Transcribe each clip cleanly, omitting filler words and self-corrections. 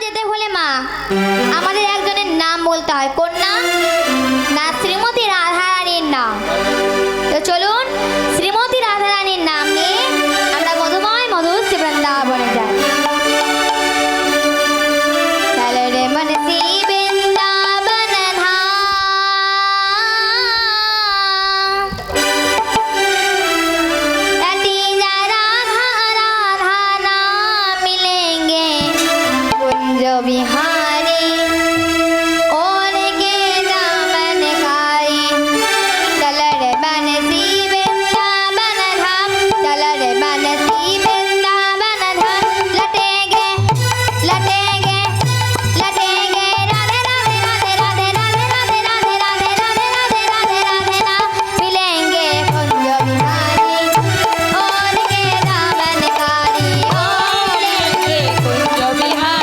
যেতে হলে মা আমাদের একজনের নাম বলতে হয়। কোন নাম? না শ্রীমতী রাধারানীর নাম। তো চলুন শ্রীমতী রাধারানীর নাম নিয়ে আমরা মধুময় মধুর শ্রী বৃন্দাবনে যাই। চলো রে মন শ্রী বৃন্দাবন बिहारी और के दामन खाई चल रे बनसी वृंदावन धाम चल रे बनसी वृंदावन धाम लटेंगे लटेंगे लटेंगे राधे राधे राधे राधे राधे राधे राधे राधे राधे राधे राधे राधे राधे मिलेंगे कुंज बिहारी और के दामन खाई मिलेंगे कुंज बिहारी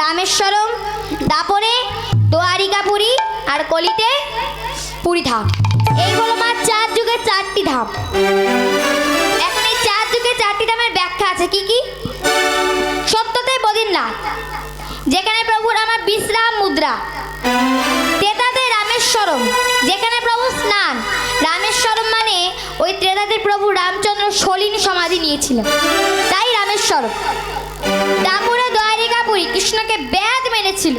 রামেশ্বরম, দাপরে দ্বারিকাপুরী, আর কলিতে পুরী ধাম। এই হলো মা 4 যুগের 4টি ধাম। এখন এই 4 যুগের 4টি ধামের ব্যাখ্যা আছে কি কি? সত্যতে বদ্রীনাথ, যেখানে প্রভুর আমার বিশ্রাম মুদ্রা। ত্রেতাতে রামেশ্বরম, যেখানে প্রভু স্নান। রামেশ্বরম মানে ওই ত্রেতাতে প্রভু রামচন্দ্র সলিল সমাধি নিয়েছিলেন, তাই রামেশ্বরম। দাপুরে দ্বারিকাপুরী, কৃষ্ণকে বেদ মেরেছিল।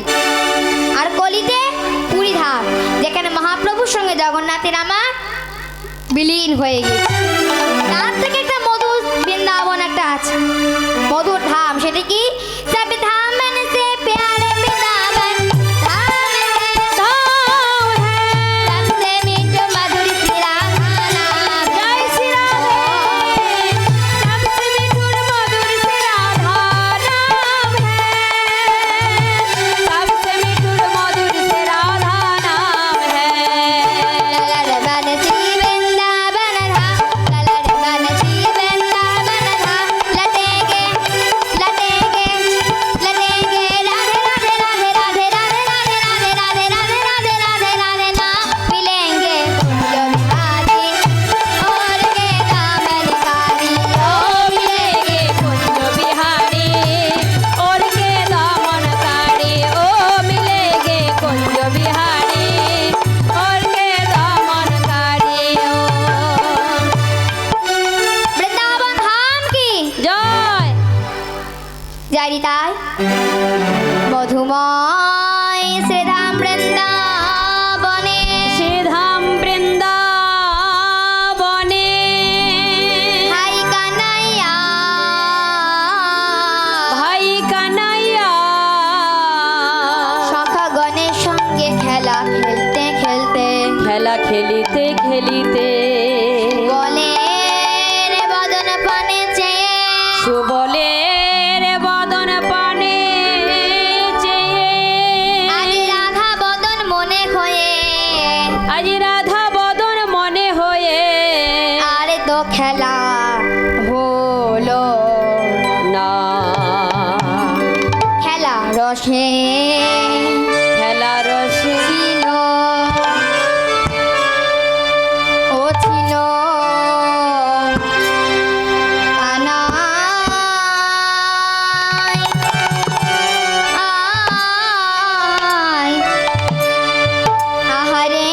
আর কলিতে পুরী ধাম, যেখানে মহাপ্রভুর সঙ্গে জগন্নাথের আমার বিলীন হয়ে গেছে। তার থেকে একটা মধুর বৃন্দাবন একটা আছে, মধুর ধাম। সেটা কি? সব ধাম সে প্যারে বৃন্দাবন, ধাম है धाम है, सबसे मीठो मधुर श्री राधा नाम। जय श्री राधे, सबसे मीठो मधुर श्री राधा नाम है, सबसे मीठो मधुर श्री राधा नाम है। ललर बन श्री वृंदावन धाम, ललर बन श्री वृंदावन धाम, लटेंगे लटेंगे लटेंगे राधे राधे राधे राधे राधे राधे राधे राधे राधे राधे राधे नाम मिलेंगे कुंज बिहारी और के दामनकारी। ओ मिलेंगे कुंज बिहारी और के दामनकारी, ओ मिलेंगे कुंज बिहारी और के दामनकारी। বৃন্দাবন ধাম কি জয়। যাই তাই মধুময় শ্রীধাম বৃন্দাবনে, শ্রীধাম বৃন্দাবনে, ভাই কানাইয়া ভাই কানাইয়া সখাগণের সঙ্গে খেলা খেলতে খেলতে, খেলা খেলিতে খেলিতে, গলের বদন পানে চেয়ে সুবলের বদন পানে চেয়ে, আজ রাধা বদন মনে হয়ে, আজ রাধা বদন মনে হয়ে, আরে তো খেলা হলো না খেলা রসে খেলা রসে ছিল, ও ছিল কানাই। আয় আহারে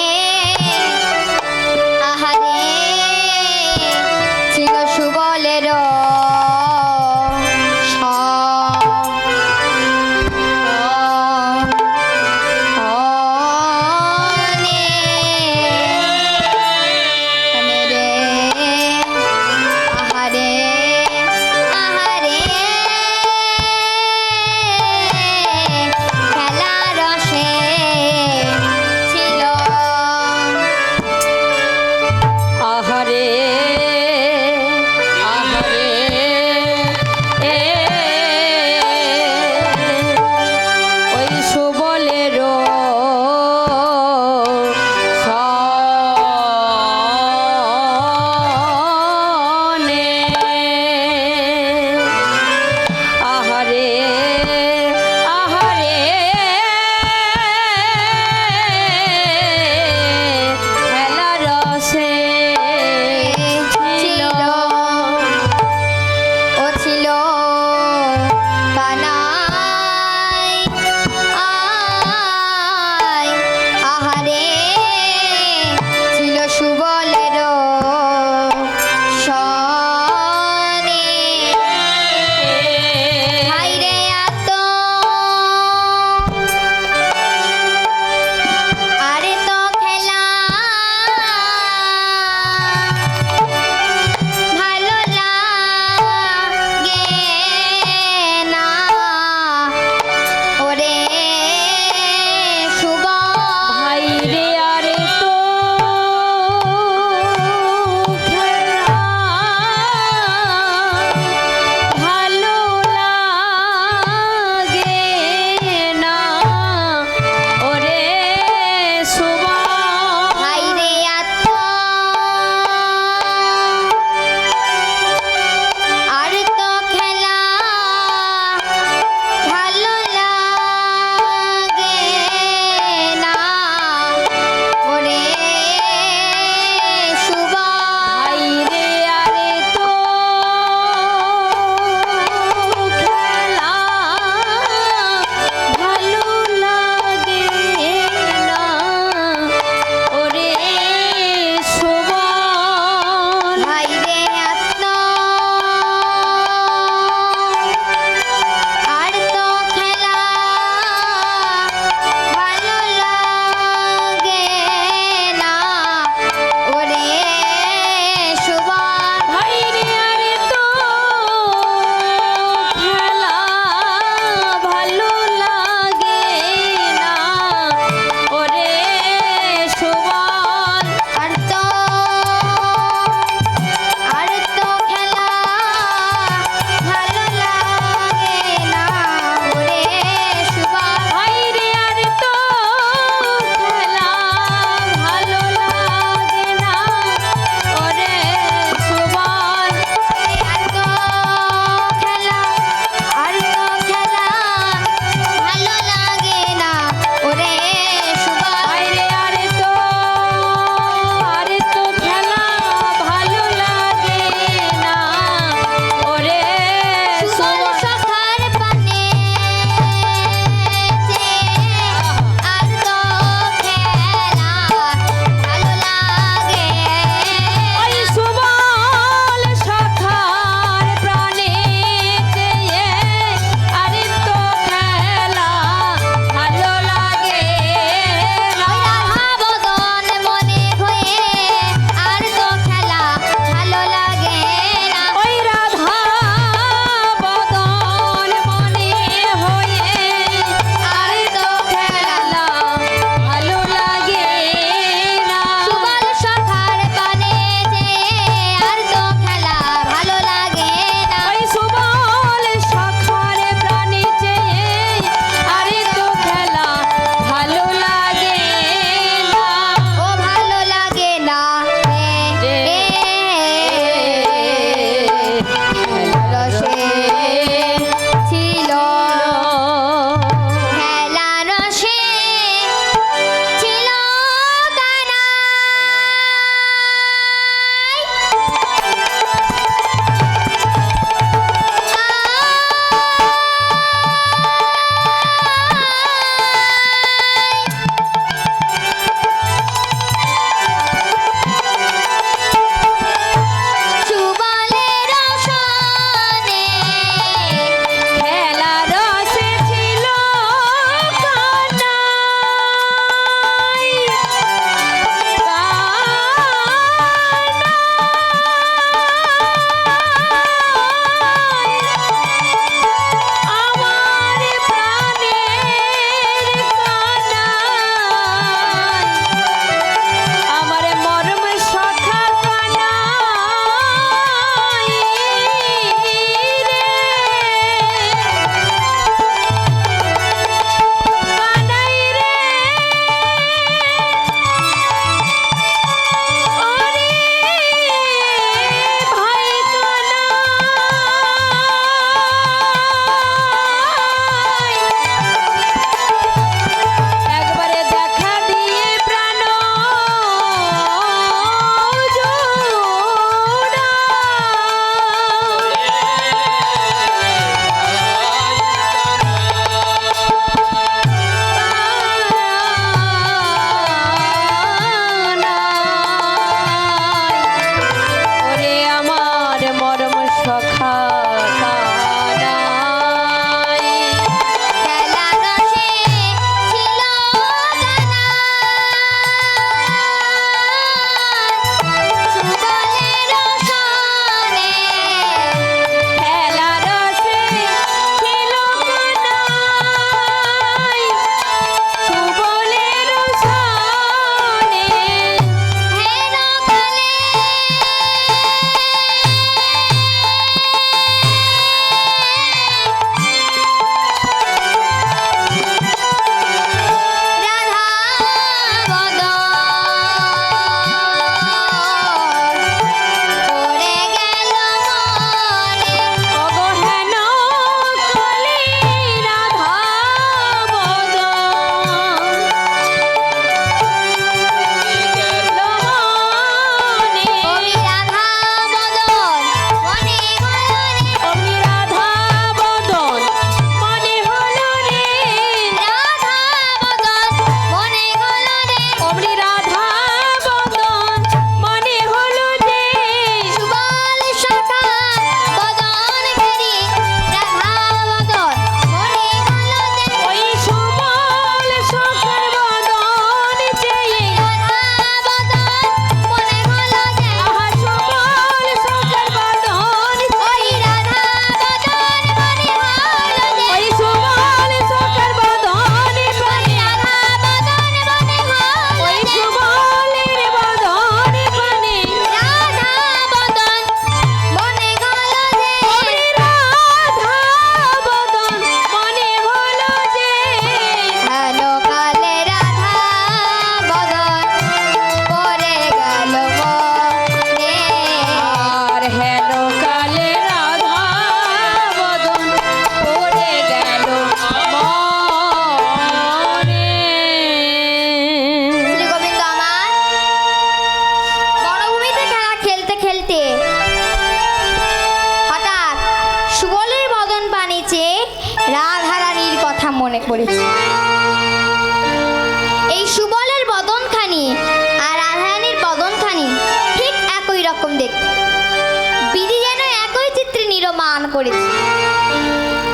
করেছি।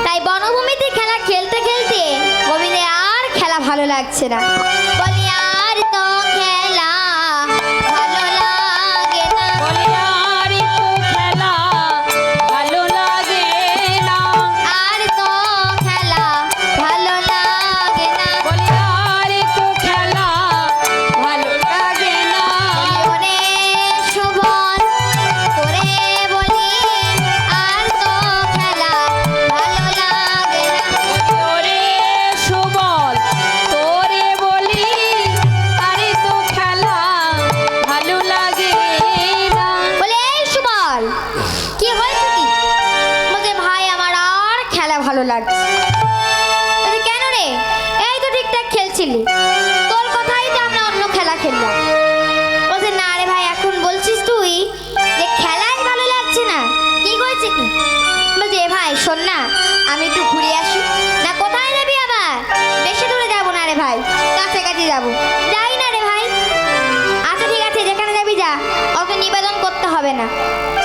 তাই বনভূমিতে খেলা খেলতে খেলতে গোবিন্দের আর খেলা ভালো লাগছে না। বলি আর তো খেলা ভালো লাগে না। বলি আর তো খেলা ভালো লাগে না। আর তো খেলা ভালো লাগে না। বলি আর তো খেলা ভালো লাগে না। ওরে সুবল তোরে বলি আর তো খেলা ভালো লাগে না। ওরে সুবল তোরে বলি আরে তো খেলা ভালো লাগে না। বলে এই সুবল কি হয়েছে কি? বলছে ভাই আমার আর খেলা ভালো লাগছে। বলছে কেন রে? এই তো ঠিকঠাক খেলছিলি, তোর কথাই তো আমরা অন্য খেলা খেললাম। বলছে না রে ভাই এখন বলছিস তুই যে খেলাই ভালো লাগছে না, কি হয়েছে কি? বলছে এ ভাই শোন না আমি একটু ঘুরে আসি। না কোথায় যাবি আবার? বেশি দূরে যাবো না রে ভাই, কাছাকাছি যাবো। যাই না রে ভাই। আচ্ছা ঠিক আছে যেখানে যাবি যা, অত নিবেদন করতে হবে না,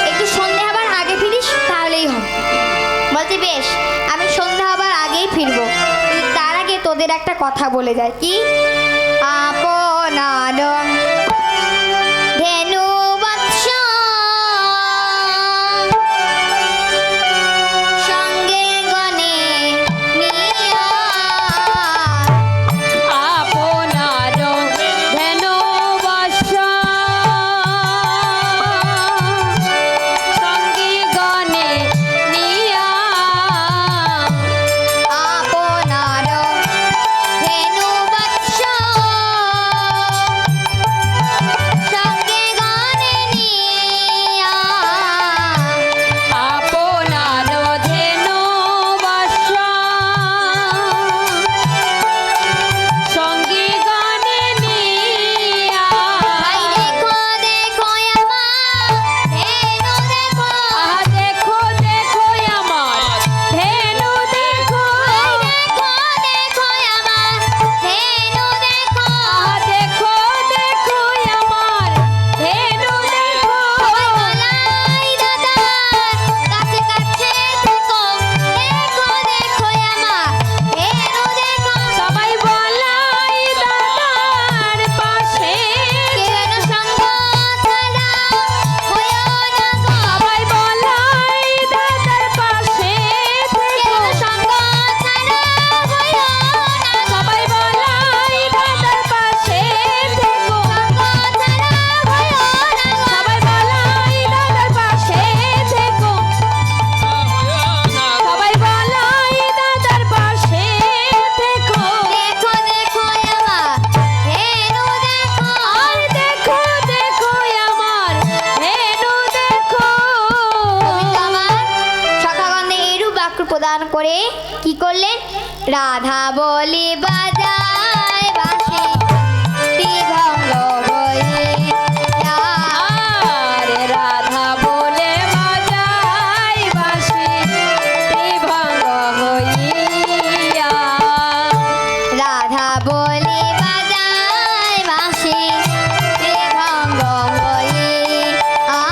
একটু সন্ধে হবার আগে ফিরিস তাহলেই হবে। বলছি বেশ আমি সন্ধ্যা হবার আগেই ফিরবো, কিন্তু তার আগে তোদের একটা কথা বলে যায়। কি? আপনার ধেনু বৎস সঙ্গে গনে নিয়া। আপনার ধেন বর্ষা সঙ্গী গণে নিয়া। আপনার ধেনু বৎস সঙ্গে গনে নিয়া। আপনার ধেন বর্ষা সঙ্গী গণে নিয়া। ভাই দেখো দেখো আমার ধেনু দেখো। আহা দেখো দেখো আমার ধেনু দেখো। ভাই দেখো দেখো আমার ধেনু দেখো। আহা দেখো দেখো আমার ধেনু দেখো। সবাই বলাই দাদা কাছে কাছে দেখো। দেখো দেখো আমার ধেনু দেখো। সবাই বলাই দাদার পাশে। কেন সঙ্গ ছাড়া হইও না গো। সবাই বলাই দাদার পাশে থেকো। কেন সঙ্গ ছাড়া হইও না গো। সবাই বলাই দাদার পাশে থেকো। সঙ্গ ছাড়া হইও না গো। সবাই বলাই দাদার পাশে থেকো। সবাই বলাই দাদার পাশে থেকো। দেখো দেখো আমার ধেনু দেখো। আর দেখো দেখো আমার ধেনু দেখো। গোবিন্দ আমার সখাগন্ধে এরূপ বাক্য প্রদান করে কি করলেন? রাধা বলি বাজায় বাঁশি ত্রিভঙ্গ হইয়া। আর রাধা বলে বাজাই বাঁশি ত্রিভঙ্গ হইয়া। রাধা বলি বাজায় বাঁশি ত্রিভঙ্গ হইয়া।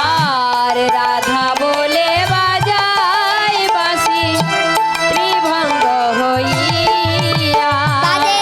আর রাধা বলে বাজাই বাঁশি ত্রিভঙ্গ হইয়া। বাজে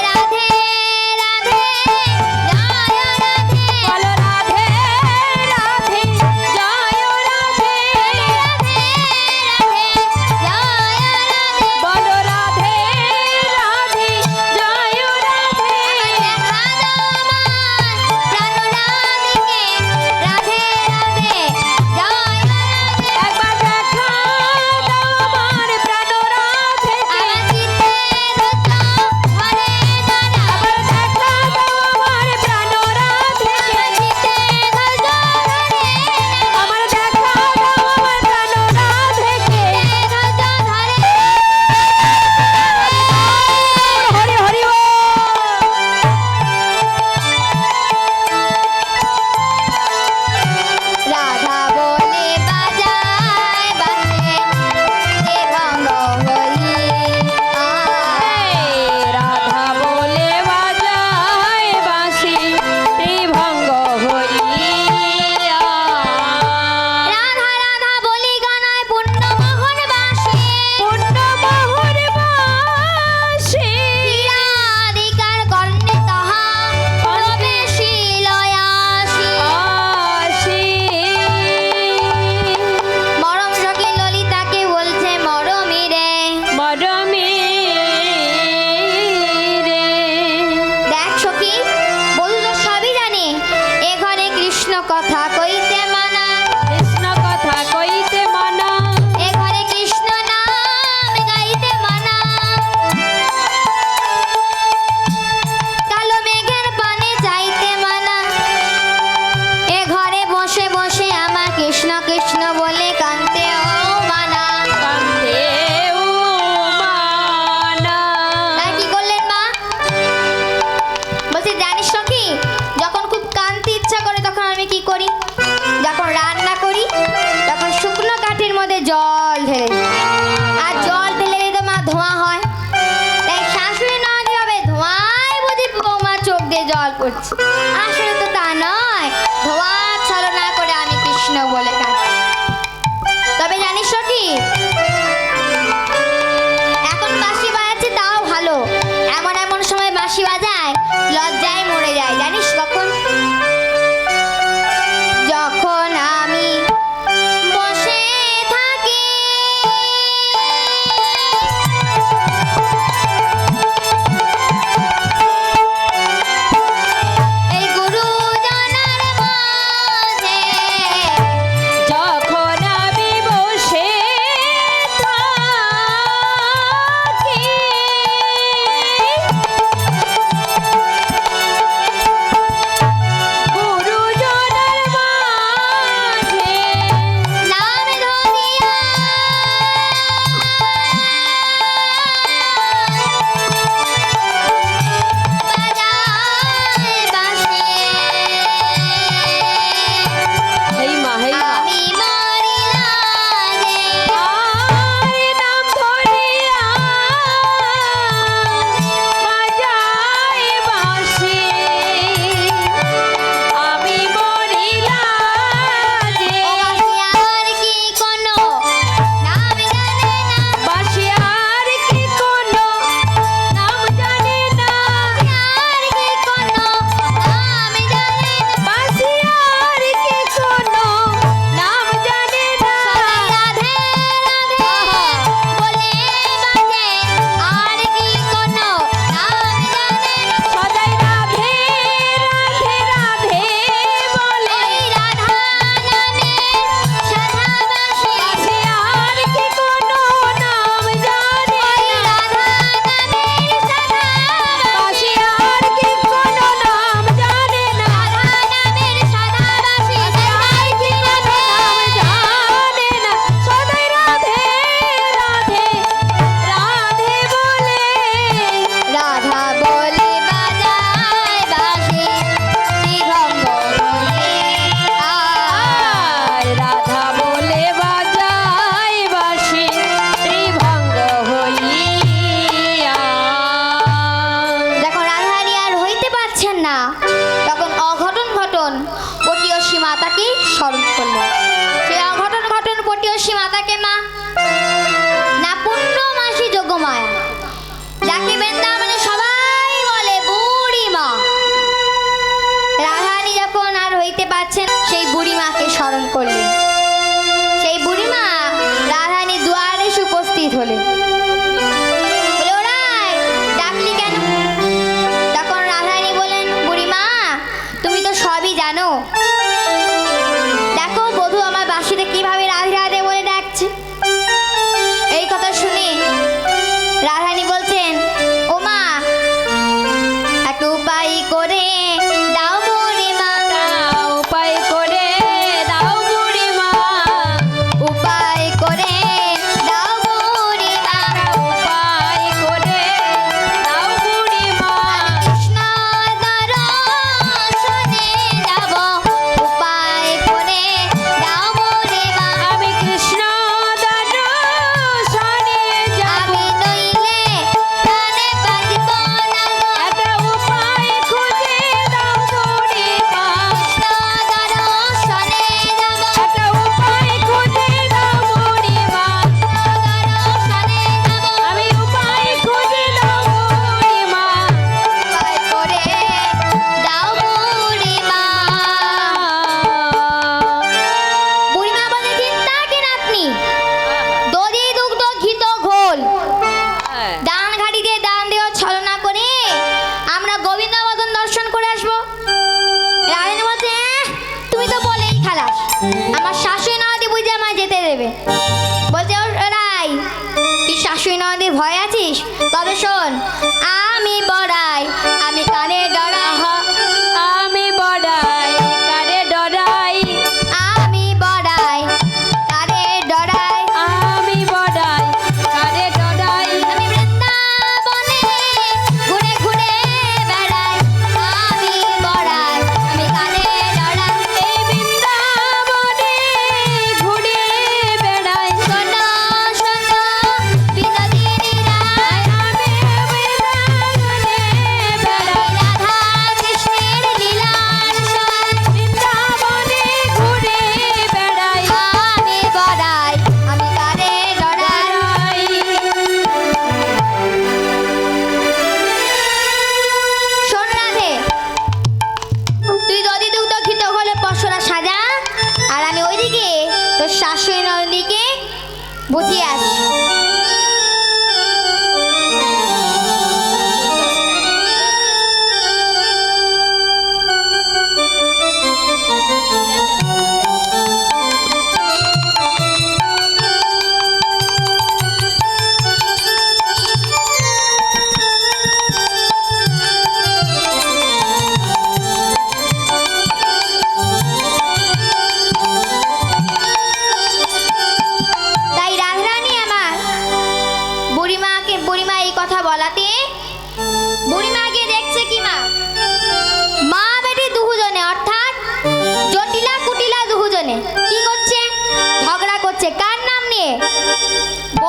করছে। আসলে তো তা নয়, ধোয়া ছলনা করে আমি কৃষ্ণ বলে ডাকি। তবে জানিস কি, এখন বাঁশি বাজাচ্ছে তাও ভালো, এমন এমন সময় বাঁশি বাজায় লজ্জায় মরে যায়। জানিস কখন? যখন আমি বসে থাকি এই গুরুজনার মাঝে, যখন আমি বসে থাকি গুরুজনের মাঝে, নাম ধরিয়া বাজায় বাঁশি, হেই মা হেই মা, আমি মরিলা রে। আর নাম ধরিয়া বাজাই বাঁশি, আমি মরিলা যে। ও বাঁশি আর কি কোনো নাম জানে না, বাঁশি আর কি কোনো নাম জানে না, আর কি কোনো নাম জানে না, বাঁশি আর কি কোনো নাম জানে না। সদাই রাধে রাধে বলে বাজে, আর কি কোনো নাম জানে না। সদাই রাধে রাধে রাধে বলে, ওই রাধা নামে সাধা বাঁশি, বাঁশি আর কি কোনো নাম জানে ওই না, রাধা নামের সাধা বাঁশি আর কি কোনো নাম জানে না, রাধা নামের সাধা বাঁশি, বাঁশি আর কি কোনো নাম জানে না। সদাই রাধে রাধে রাধে বলে, রাধা বলে বাজায় বাঁশি, শ্রীভঙ্গ হয়ে আর রাধা বলে বাজাই বাঁশি ত্রিভঙ্গ হইয়া। যখন রাধারানী আর হইতে পারছেন না, তখন অঘটন ঘটন পটীয়সী মাতাকে স্মরণ করলেন। সেই অঘটন ঘটন পটীয়সী মাতাকে মা না পূর্ণমাসী যোগমায়া, যাকে বৃন্দাবনে সবাই বলে বুড়ি মা। রাধারানী যখন আর হইতে পারছেন, সেই বুড়ি মাকে স্মরণ করলেন। সেই বুড়ি মা রাধারানী দুয়ারে এসে উপস্থিত হলেন। বলে, ওরাই ডাকলি কেন? তখন রাধারানী বলেন, বুড়িমা তুমি তো সবই জানো, দেখো বধূ আমার বাঁশিতে কিভাবে রাধে রাধে বলে ডাকছে। এই কথা শুনে রাধারানী বলছেন, ও মা একটা উপায় করে দাও বুড়িমা। উপায় করে দাও বুড়ি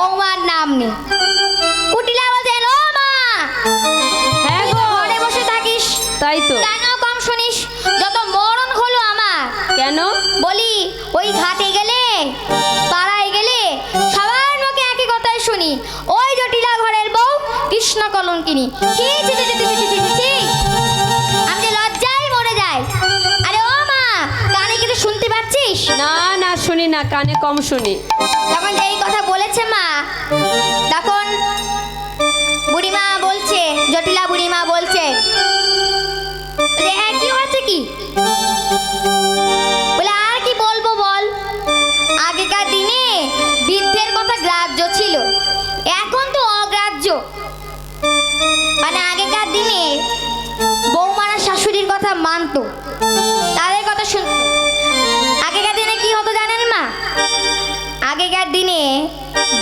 বৌমার নাম নেই। কুটিলা বলছেন, ও মা, হ্যাঁ গো, ঘরে বসে থাকিস, তাই তো। কেন কম শুনিস? যত মরণ হলো আমার। কেন? বলি ওই ঘাটে গেলে, পাড়ায় গেলে সবার মুখে একই কথাই শুনি, ওই জটিলা ঘরের বউ কৃষ্ণ কলঙ্কিনী। ছি ছি ছি ছি ছি ছি ছি ছি। আমি যে লজ্জায় মরে যাই। আরে ও মা, কানে কিছু শুনতে পাচ্ছিস? না না, শুনি না, কানে কম শুনি। তখন যেই কথা বলেছে মা, তখন বুড়িমা বলছে, জটিলা বুড়িমা বলছে, বলে, হ্যাঁ কি হয়েছে কি? বলে আর কি বলবো বল, আগেকার দিনে বৃদ্ধের কথা গ্রাহ্য ছিল, এখন তো অগ্রাহ্য। মানে আগেকার দিনে বৌমারা শাশুড়ির কথা মানতো, তাদের কথা শুনতো। আগেকার দিনে কি হতো জানেন মা? আগেকার দিনে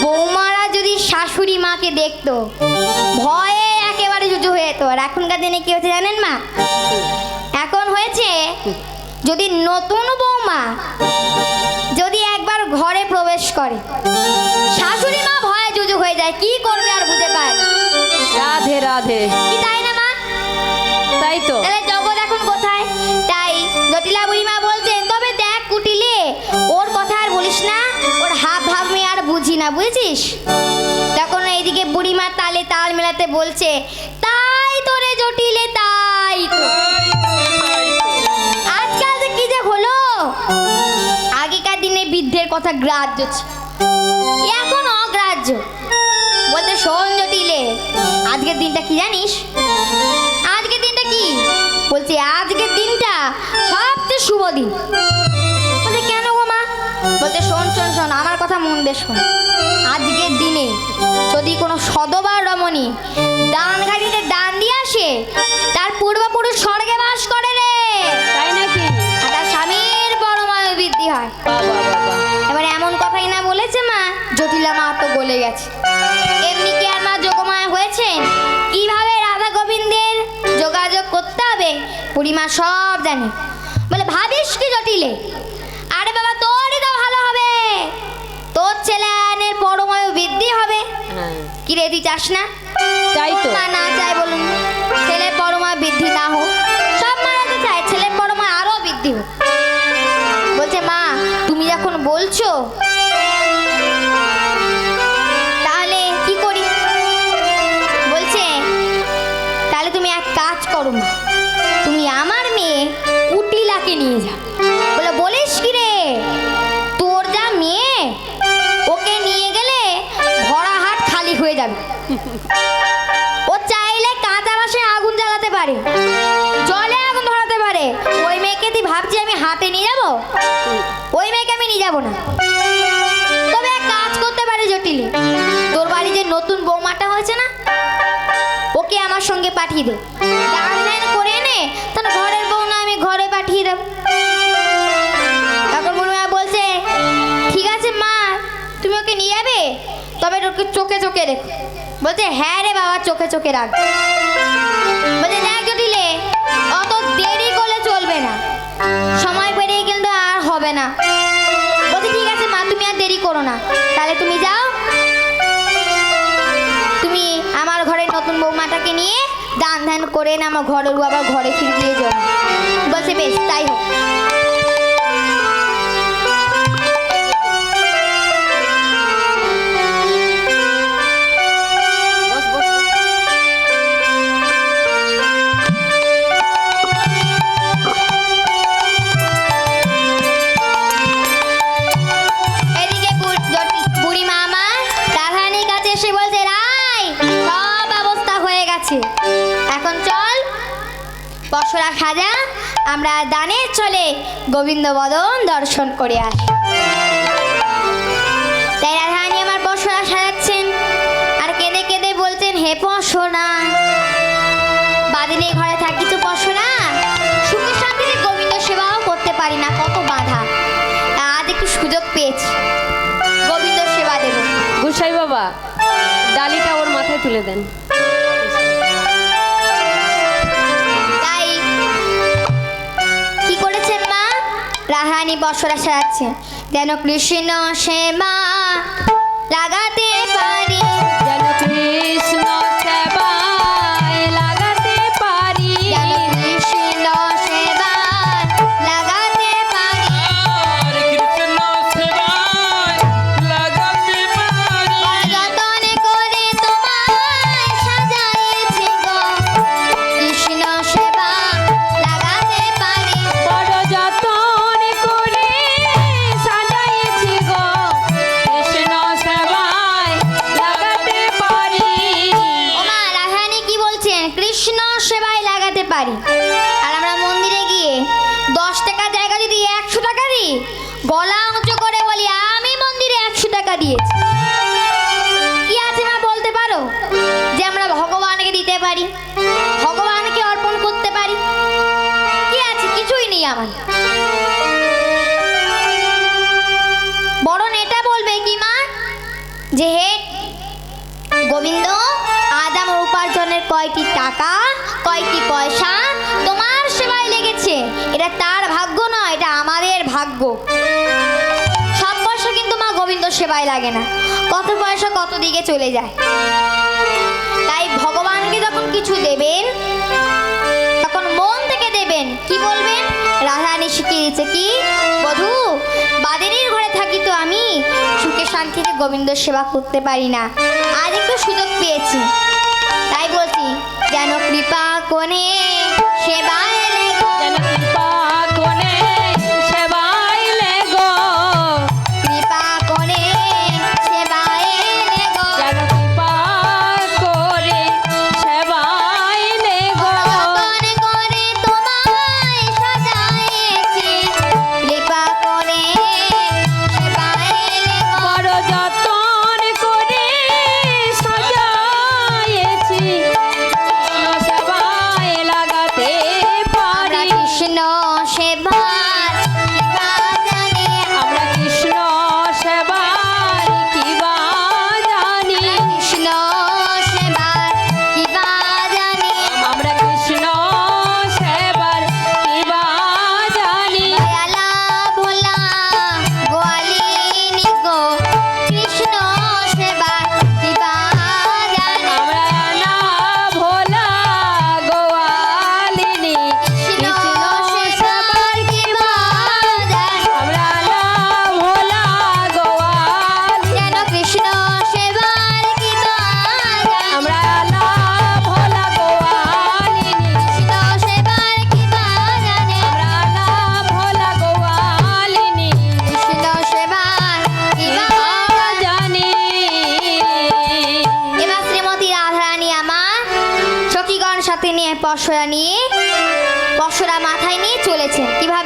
বৌমারা যদি শাশুড়ি মাকে দেখতো, ভয়ে একেবারে জুজু হয়ে যেত। আর এখনকার দিনে কি হচ্ছে জানেন মা? এখন হয়েছে, যদি নতুন বৌমা যদি একবার ঘরে প্রবেশ করে, শাশুড়ি মা ভয়ে জুজু হয়ে যায়, কি করবে আর বুঝে পায় না। রাধে রাধে। কি তাই না মা? তাই তো। তাহলে জগৎ এখন কোথায়? তাই জটিলা বুড়িমা বলছেন, তবে দেখ কুটিলে, ওর কথা আর বলিস না, ওর হাব ভাব আমি আর বুঝি না, বুঝেছিস? তখন এইদিকে বুড়িমা তালে তাল মেলাতে বলছে, তাই তো রে জটিলে, তাই তো। আজকাল যে কি যে হলো, আগেকার দিনে বৃদ্ধের কথা গ্রাহ্য ছিল, এখন অগ্রাহ্য। বলতে, শোন জটিলে, আজকের দিনটা কি জানিস? আজকের দিনটা কি? বলছি আজকের দিনটা সবচেয়ে শুভ দিন। বলছে কেন গো মা? বলতে, শোন শোন শোন, আমার কথা মন দিয়ে শোন। আজকের দিনে যদি কোনো সদবা রমণী দান ঘাটিতে দান দিয়ে আসে, তার পূর্বপুরুষ স্বর্গে বাস করে রে। তাই নাকি? আর তার স্বামীর পরমায়ু বৃদ্ধি হয়। বাবা বাবা। এবার এমন কথাই না বলেছে মা, জটিলা মা তো বলে গেছে। এমনি কি আর মা যোগমায়া হয়েছেন? কিভাবে রাধা গোবিন্দের যোগাযোগ করতে হবে বুড়িমা সব জানে। বলে, ভাবিস কি জটিলে? আরে বাবা, তোরই তো ভালো হবে, তোর ছেলের পরমায়ু বৃদ্ধি হবে। হ্যাঁ, কি রে, তুই চাস না? তাই তো। মা না চাই বলুন, ছেলের পরমায়ু বৃদ্ধি না হোক, সব মারা তো চায় ছেলের পরমায়ু আরো বৃদ্ধি হোক। বলছে, মা তুমি যখন বলছো, তাহলে কি করি? বলছে, তাহলে তুমি এক কাজ করো মা, তুমি আমার মেয়ে কুটিলাকে নিয়ে যাও। বলে, বলিস কি রে? তোর যা মেয়ে, ওকে নিয়ে গেলে ভরা হাট খালি হয়ে যাবে। ও চাইলে কাঁচা বাসে আগুন জ্বালাতে পারে, জলে আগুন ধরাতে পারে। ওই মেয়েকে তুই ভাবছি আমি হাতে নিয়ে যাবো? ওই মেয়েকে আমি নিয়ে যাবো না। তবে এক কাজ করতে পারে জটিলে, তোর বাড়ি যে নতুন বৌমাটা হয়েছে না, ওকে আমার সঙ্গে পাঠিয়ে দে। দান ধ্যান করে এনে তাহলে ঘরের বউ না আমি ঘরে পাঠিয়ে দেব। তখন বুড়িমা বলছে, ঠিক আছে মা, তুমি ওকে নিয়ে যাবে, তবে ওকে চোখে চোখে রেখো। বলছে, হ্যাঁ রে বাবা, চোখে চোখে রাখ। বলছে, দেখ জটিলে, অত দেরি করলে চলবে না, সময় পেরিয়ে কিন্তু আর হবে না। বলছে, ঠিক আছে মা, তুমি আর দেরি করো না, তাহলে তুমি যাও, তুমি আমার ঘরের নতুন বৌমাটাকে নিয়ে দান ধ্যান করে না আমার ঘরের আবার ঘরে ফিরে দিয়ে যাও। বলছে, বেশ তাই হোক। বস বস। এদিকে বুড়িমা আমার রাধারানীর কাছে এসে বলছে, রাই সব ব্যবস্থা হয়ে গেছে, এখন চল পশরা খাজা আমরা দানের চলে গোবিন্দ বদন দর্শন করে আসি। তাই রাধারানী আমার পশরা সাজাচ্ছেন আর কেঁদে কেঁদে বলছেন, হে পশরা, বাদিনে ঘরে থাকি তো পশরা, সুখে শান্তিতে গোবিন্দ সেবাও করতে পারি না, কত বাধা। আজ একটু সুযোগ পেয়েছি, গোবিন্দ সেবা দেব। গুসাই বাবা, ডালিটা ওর মাথায় তুলে দেন। তাই কি করেছেন মা? রাধারানী বসরা সাজাচ্ছে, যেন কৃষ্ণ সেবা লাগাতে পারি। যেন কৃষ্ণ সেবায় লাগাতে পারি। যেন কৃষ্ণ সেবায় লাগাতে পারি। আর কৃষ্ণ সেবায় লাগাতে পারি। বড় যতন করে তোমায় সাজাইছি গো, কৃষ্ণ সেবা লাগাতে পারি। বড় যতন করে সাজাইছি গো, কৃষ্ণ সেবায় লাগাতে পারি। ওমা রাধারানী কি বলছেন? কৃষ্ণ সেবায় লাগাতে পারি। আর আমরা মন্দিরে গিয়ে 10 টাকা জায়গা যদি 100 টাকা দিই, গলা উঁচু করে বলি আমি মন্দিরে 100 টাকা দিয়েছি। কি আছে মা বলতে পারো যে আমরা ভগবানকে দিতে পারি, ভগবানকে অর্পণ করতে পারি? কি আছে? কিছুই নেই আমার। বরং এটা বলবে কি মা যে হে গোবিন্দ, আজ আমার উপার্জনের কয়টি টাকা, কয়টি পয়সা তোমার সেবায় লেগেছে। এটা তার ভাগ্য নয়, এটা আমাদের ভাগ্য। সব পয়সা কিন্তু মা গোবিন্দ সেবায় লাগে না, কত পয়সা কত দিকে চলে যায়। তাই ভগবানকে যখন কিছু দেবেন তখন মন থেকে দেবেন। কি বলবেন? রাধারানী শিখিয়ে দিচ্ছে কি, বধূ বাদেরই ঘরে থাকি তো আমি সুখে শান্তিতে গোবিন্দ সেবা করতে পারি না, আজ একটু সুযোগ পেয়েছি, তাই বলছি যেন কৃপা কোণে সেবায় লেগো। যেন কৃপা কোণে সেবায় লেগো। কৃপা কোণে সেবায় লেগো। যেন কৃপা করে সেবায় লেগো। যতন করে তোমায় সাজাইছি, কৃপা কোণে সেবায় লেগো। বড় যতন করে সাজাইছি, কৃষ্ণ সেবায় লাগাতে আমরা পারি। কৃষ্ণ সেবার কৃপা জানি। আমরা কৃষ্ণ সেবার কিবা জানি। কৃষ্ণ সেবার কৃপা জানি। আমরা কৃষ্ণ সেবার কিবা জানি। দয়ালা ভোলা গোয়ালিনী গো, কৃষ্ণ সেবার কৃপা জানি। আমরা না ভোলা গোয়ালিনী, কৃষ্ণ কৃষ্ণ সেবার কৃপা জানি। আমরা না ভোলা গোয়ালিনী। যেন কৃষ্ণ সেবার কৃপা জানি। আমরা না ভোলা গোয়ালিনী। কৃষ্ণ সেবার কৃপা জানি। আমরা না ভোলা গোয়ালিনী। কৃষ্ণ সেবার কৃপা জানি। জানি। এবার শ্রীমতী রাধারানী আমার সখীগণ সাথে নিয়ে পশরা মাথায় নিয়ে চলেছেন। কিভাবে